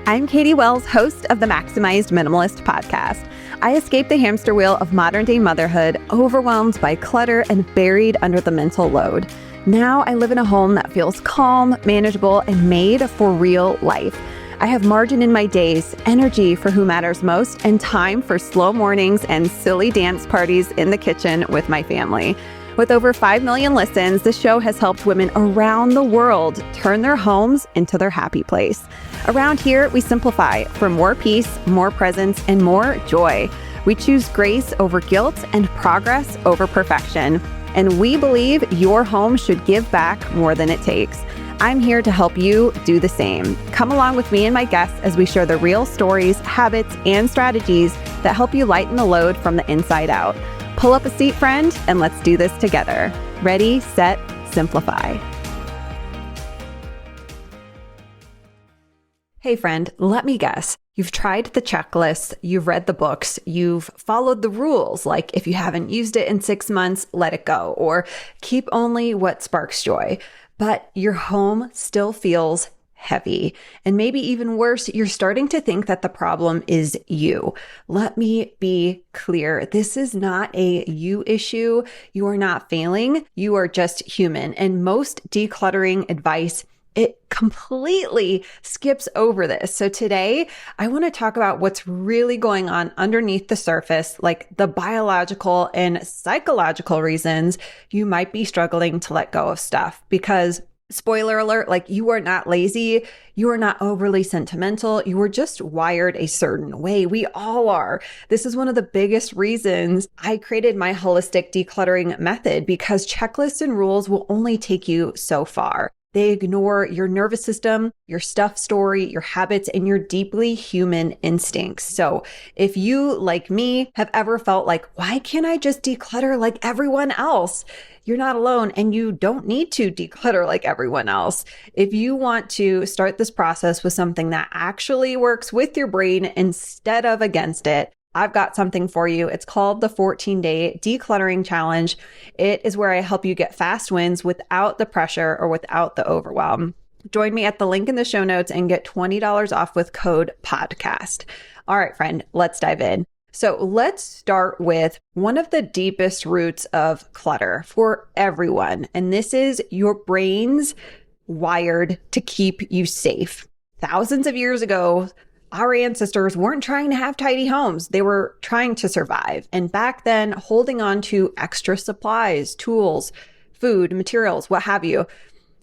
I'm Katie Wells, host of the Maximized Minimalist podcast. I escaped the hamster wheel of modern-day motherhood, overwhelmed by clutter and buried under the mental load. Now I live in a home that feels calm, manageable, and made for real life. I have margin in my days, energy for who matters most, and time for slow mornings and silly dance parties in the kitchen with my family. With over 5 million listens, the show has helped women around the world turn their homes into their happy place. Around here, we simplify for more peace, more presence, and more joy. We choose grace over guilt and progress over perfection. And we believe your home should give back more than it takes. I'm here to help you do the same. Come along with me and my guests as we share the real stories, habits, and strategies that help you lighten the load from the inside out. Pull up a seat, friend, and let's do this together. Ready, set, simplify. Hey friend, let me guess. You've tried the checklist, you've read the books, you've followed the rules, like if you haven't used it in 6 months, let it go, or keep only what sparks joy. But your home still feels heavy. And maybe even worse, you're starting to think that the problem is you. Let me be clear. This is not a you issue. You are not failing. You are just human. And most decluttering advice, it completely skips over this. So today, I want to talk about what's really going on underneath the surface, like the biological and psychological reasons you might be struggling to let go of stuff. Because spoiler alert, like you are not lazy, you are not overly sentimental, you are just wired a certain way. We all are. This is one of the biggest reasons I created my holistic decluttering method, because checklists and rules will only take you so far. They ignore your nervous system, your stuff story, your habits, and your deeply human instincts. So if you, like me, have ever felt like, why can't I just declutter like everyone else? You're not alone, and you don't need to declutter like everyone else. If you want to start this process with something that actually works with your brain instead of against it, I've got something for you. It's called the 14-day decluttering challenge. It is where I help you get fast wins without the pressure or without the overwhelm. Join me at the link in the show notes and get $20 off with code podcast. All right, friend, let's dive in. So let's start with one of the deepest roots of clutter for everyone. And this is your brain's wired to keep you safe. Thousands of years ago, our ancestors weren't trying to have tidy homes. They were trying to survive. And back then, holding on to extra supplies, tools, food, materials, what have you.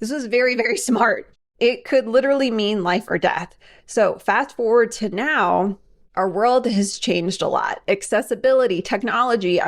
This was very, very smart. It could literally mean life or death. So fast forward to now, our world has changed a lot. Accessibility, technology,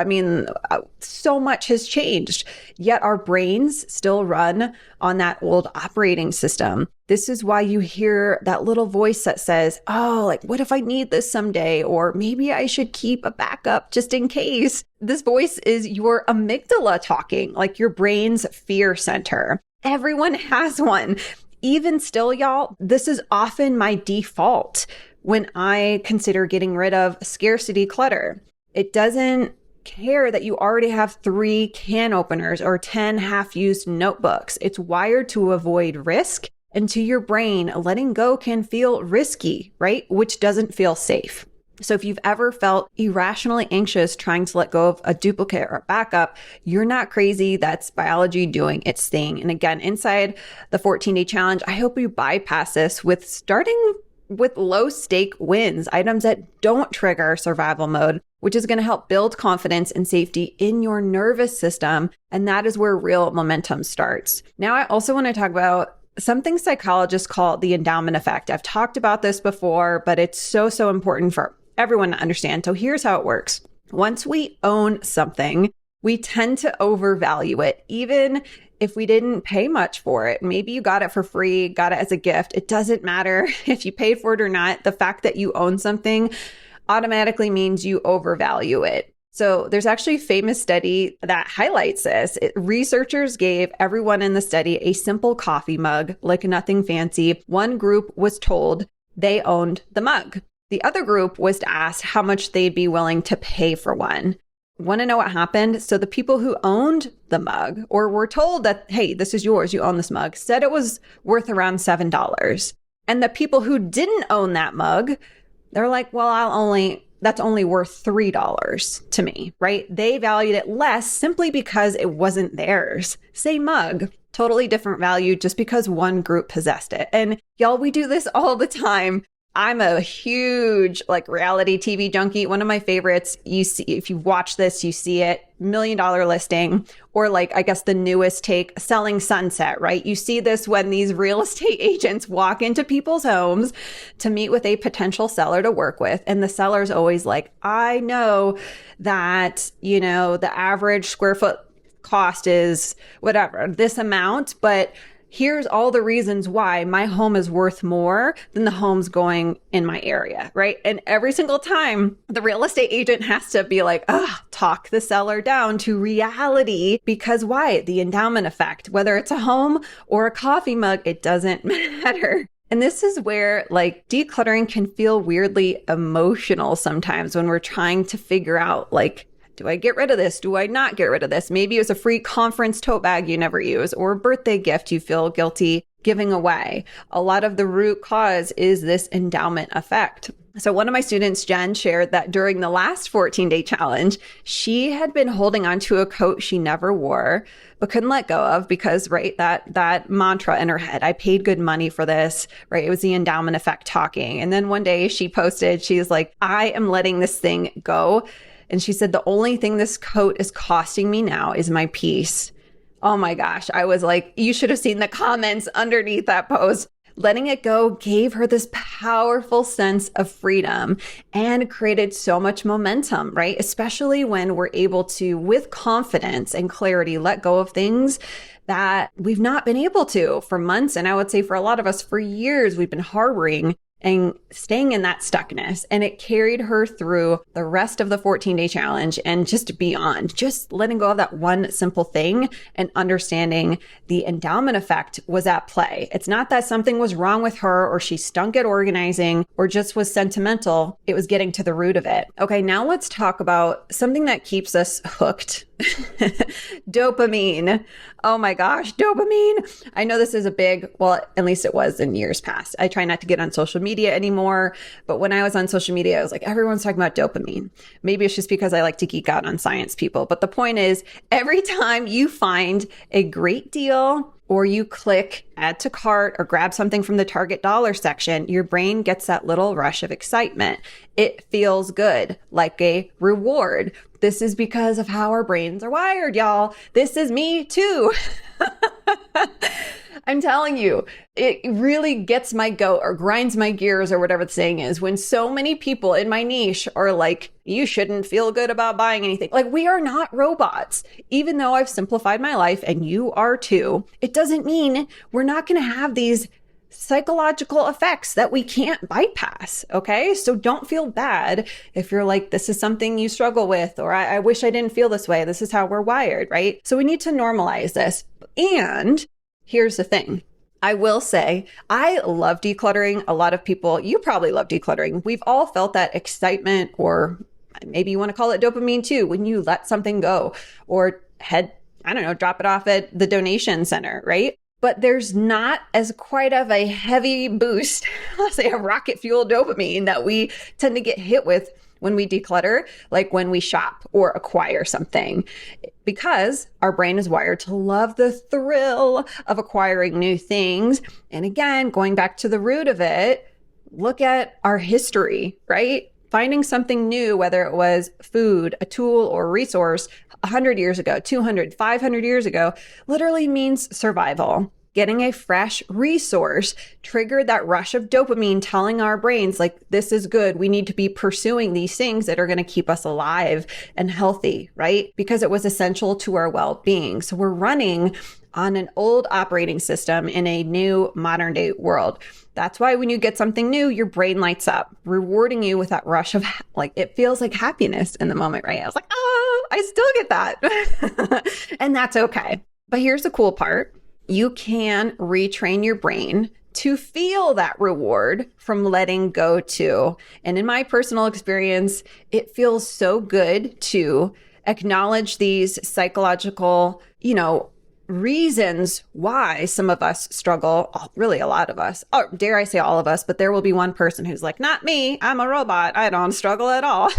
so much has changed. Yet our brains still run on that old operating system. This is why you hear that little voice that says, oh, like, what if I need this someday? Or maybe I should keep a backup just in case. This voice is your amygdala talking, like your brain's fear center. Everyone has one. Even still, y'all, this is often my default when I consider getting rid of scarcity clutter. It doesn't care that you already have 3 can openers or 10 half-used notebooks. It's wired to avoid risk. And to your brain, letting go can feel risky, right? Which doesn't feel safe. So if you've ever felt irrationally anxious trying to let go of a duplicate or a backup, you're not crazy. That's biology doing its thing. And again, inside the 14-day challenge, I hope you bypass this with starting with low stake wins, items that don't trigger survival mode, which is going to help build confidence and safety in your nervous system. And that is where real momentum starts. Now, I also want to talk about something psychologists call the endowment effect. I've talked about this before, but it's so, so important for everyone to understand. So here's how it works. Once we own something, we tend to overvalue it, even if we didn't pay much for it. Maybe you got it for free, got it as a gift. It doesn't matter if you paid for it or not. The fact that you own something automatically means you overvalue it. So there's actually a famous study that highlights this. Researchers gave everyone in the study a simple coffee mug, like nothing fancy. One group was told they owned the mug. The other group was asked how much they'd be willing to pay for one. Want to know what happened? So the people who owned the mug or were told that, hey, this is yours, you own this mug, said it was worth around $7. And the people who didn't own that mug, they're like, well, that's only worth $3 to me, right? They valued it less simply because it wasn't theirs. Same mug, totally different value just because one group possessed it. And y'all, we do this all the time. I'm a huge reality TV junkie. One of my favorites, you see, if you watch this, you see it, $1 million listing, or I guess the newest take, Selling Sunset, right? You see this when these real estate agents walk into people's homes to meet with a potential seller to work with. And the seller's always like, I know that, the average square foot cost is whatever, this amount, but here's all the reasons why my home is worth more than the homes going in my area, right? And every single time the real estate agent has to be like, talk the seller down to reality, because why? The endowment effect, whether it's a home or a coffee mug, it doesn't matter. And this is where decluttering can feel weirdly emotional sometimes when we're trying to figure out do I get rid of this? Do I not get rid of this? Maybe it was a free conference tote bag you never use, or a birthday gift you feel guilty giving away. A lot of the root cause is this endowment effect. So one of my students, Jen, shared that during the last 14-day challenge, she had been holding onto a coat she never wore, but couldn't let go of because, right, that mantra in her head, I paid good money for this, right? It was the endowment effect talking. And then one day she posted, she's like, I am letting this thing go. And she said, the only thing this coat is costing me now is my peace. Oh my gosh. I was like, you should have seen the comments underneath that post. Letting it go gave her this powerful sense of freedom and created so much momentum, right? Especially when we're able to, with confidence and clarity, let go of things that we've not been able to for months. And I would say for a lot of us, for years, we've been harboring and staying in that stuckness. And it carried her through the rest of the 14-day challenge and just beyond, just letting go of that one simple thing and understanding the endowment effect was at play. It's not that something was wrong with her or she stunk at organizing or just was sentimental. It was getting to the root of it. Okay, now let's talk about something that keeps us hooked. Dopamine. Oh my gosh, dopamine. I know this is a big, well, at least it was in years past. I try not to get on social media anymore, but when I was on social media, I was like, everyone's talking about dopamine. Maybe it's just because I like to geek out on science people. But the point is, every time you find a great deal or you click add to cart or grab something from the Target dollar section, your brain gets that little rush of excitement. It feels good, like a reward. This is because of how our brains are wired, y'all. This is me too. I'm telling you, it really gets my goat or grinds my gears or whatever the saying is when so many people in my niche are like, you shouldn't feel good about buying anything. We are not robots. Even though I've simplified my life and you are too, it doesn't mean we're not going to have these psychological effects that we can't bypass. Okay. So don't feel bad if you're like, this is something you struggle with, or I wish I didn't feel this way. This is how we're wired, right? So we need to normalize this. And here's the thing. I will say, I love decluttering. A lot of people, you probably love decluttering. We've all felt that excitement, or maybe you want to call it dopamine too, when you let something go or drop it off at the donation center, right? But there's not as quite of a heavy boost, let's say a rocket fuel dopamine that we tend to get hit with when we declutter, like when we shop or acquire something, because our brain is wired to love the thrill of acquiring new things. And again, going back to the root of it, look at our history, right? Finding something new, whether it was food, a tool, or a resource 100 years ago, 200, 500 years ago, literally means survival. Getting a fresh resource triggered that rush of dopamine, telling our brains like, this is good. We need to be pursuing these things that are going to keep us alive and healthy, right? Because it was essential to our well-being. So we're running on an old operating system in a new modern day world. That's why when you get something new, your brain lights up, rewarding you with that rush of it feels like happiness in the moment, right? I was like, oh, I still get that. And that's okay. But here's the cool part. You can retrain your brain to feel that reward from letting go too. And in my personal experience, it feels so good to acknowledge these psychological, reasons why some of us struggle, really a lot of us, or dare I say all of us, but there will be one person who's like, not me, I'm a robot, I don't struggle at all.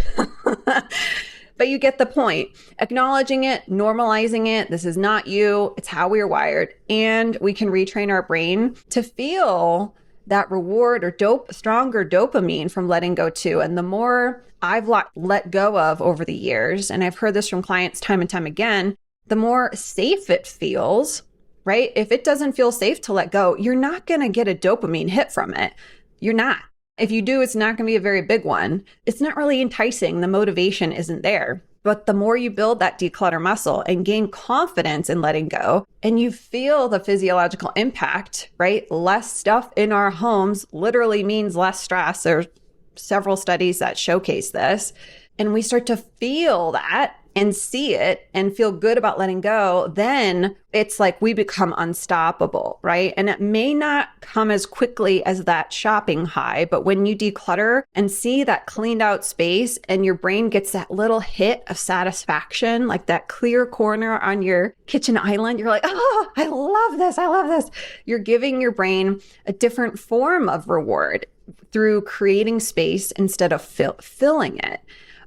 But you get the point. Acknowledging it, normalizing it. This is not you. It's how we are wired. And we can retrain our brain to feel that reward or stronger dopamine from letting go too. And the more I've let go of over the years, and I've heard this from clients time and time again, the more safe it feels, right? If it doesn't feel safe to let go, you're not going to get a dopamine hit from it. You're not. If you do, it's not going to be a very big one. It's not really enticing. The motivation isn't there. But the more you build that declutter muscle and gain confidence in letting go, and you feel the physiological impact, right? Less stuff in our homes literally means less stress. There's several studies that showcase this. And we start to feel that and see it and feel good about letting go, then it's like we become unstoppable, right? And it may not come as quickly as that shopping high, but when you declutter and see that cleaned out space and your brain gets that little hit of satisfaction, like that clear corner on your kitchen island, you're like, oh, I love this. I love this. You're giving your brain a different form of reward through creating space instead of filling it.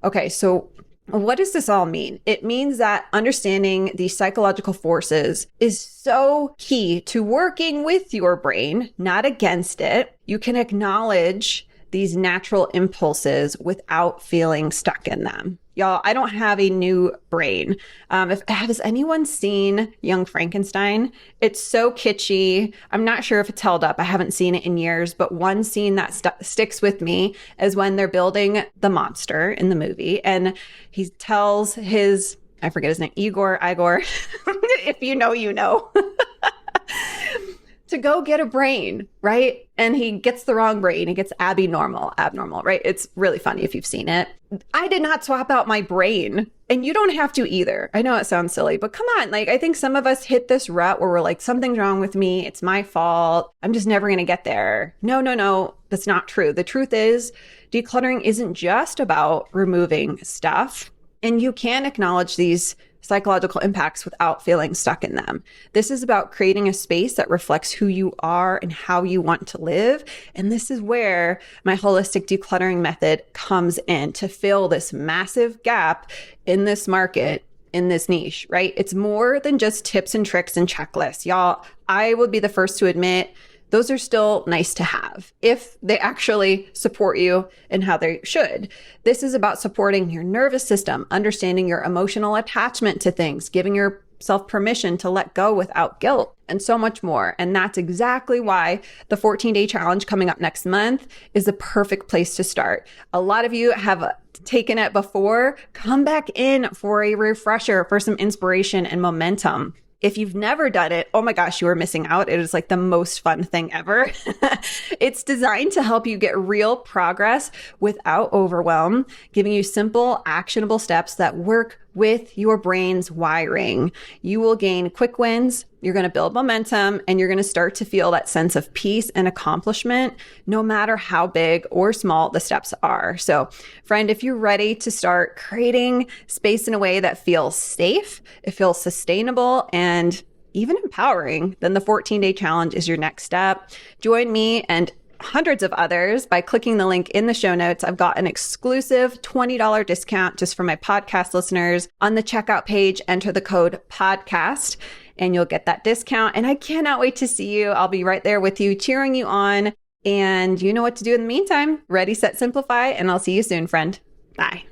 Okay, so what does this all mean? It means that understanding these psychological forces is so key to working with your brain, not against it. You can acknowledge these natural impulses without feeling stuck in them. Y'all, I don't have a new brain. Has anyone seen Young Frankenstein? It's so kitschy. I'm not sure if it's held up. I haven't seen it in years, but one scene that sticks with me is when they're building the monster in the movie, and he tells I forget his name, Igor, if you know, you know. To go get a brain, right? And he gets the wrong brain. He gets abnormal, right? It's really funny if you've seen it. I did not swap out my brain, and you don't have to either. I know it sounds silly, but come on. Like, I think some of us hit this rut where we're like, something's wrong with me. It's my fault. I'm just never going to get there. No. That's not true. The truth is, decluttering isn't just about removing stuff, and you can acknowledge these psychological impacts without feeling stuck in them. This is about creating a space that reflects who you are and how you want to live. And this is where my holistic decluttering method comes in to fill this massive gap in this market, in this niche, right? It's more than just tips and tricks and checklists. Y'all, I would be the first to admit those are still nice to have if they actually support you and how they should. This is about supporting your nervous system, understanding your emotional attachment to things, giving yourself permission to let go without guilt, and so much more. And that's exactly why the 14-day challenge coming up next month is the perfect place to start. A lot of you have taken it before. Come back in for a refresher, for some inspiration and momentum. If you've never done it, oh my gosh, you are missing out. It is like the most fun thing ever. It's designed to help you get real progress without overwhelm, giving you simple, actionable steps that work with your brain's wiring. You will gain quick wins, you're going to build momentum, and you're going to start to feel that sense of peace and accomplishment, no matter how big or small the steps are. So, friend, if you're ready to start creating space in a way that feels safe, it feels sustainable, and even empowering, then the 14-day challenge is your next step. Join me and hundreds of others by clicking the link in the show notes. I've got an exclusive $20 discount just for my podcast listeners. On the checkout page, enter the code podcast and you'll get that discount. And I cannot wait to see you. I'll be right there with you, cheering you on. And you know what to do in the meantime. Ready, set, simplify. And I'll see you soon, friend. Bye.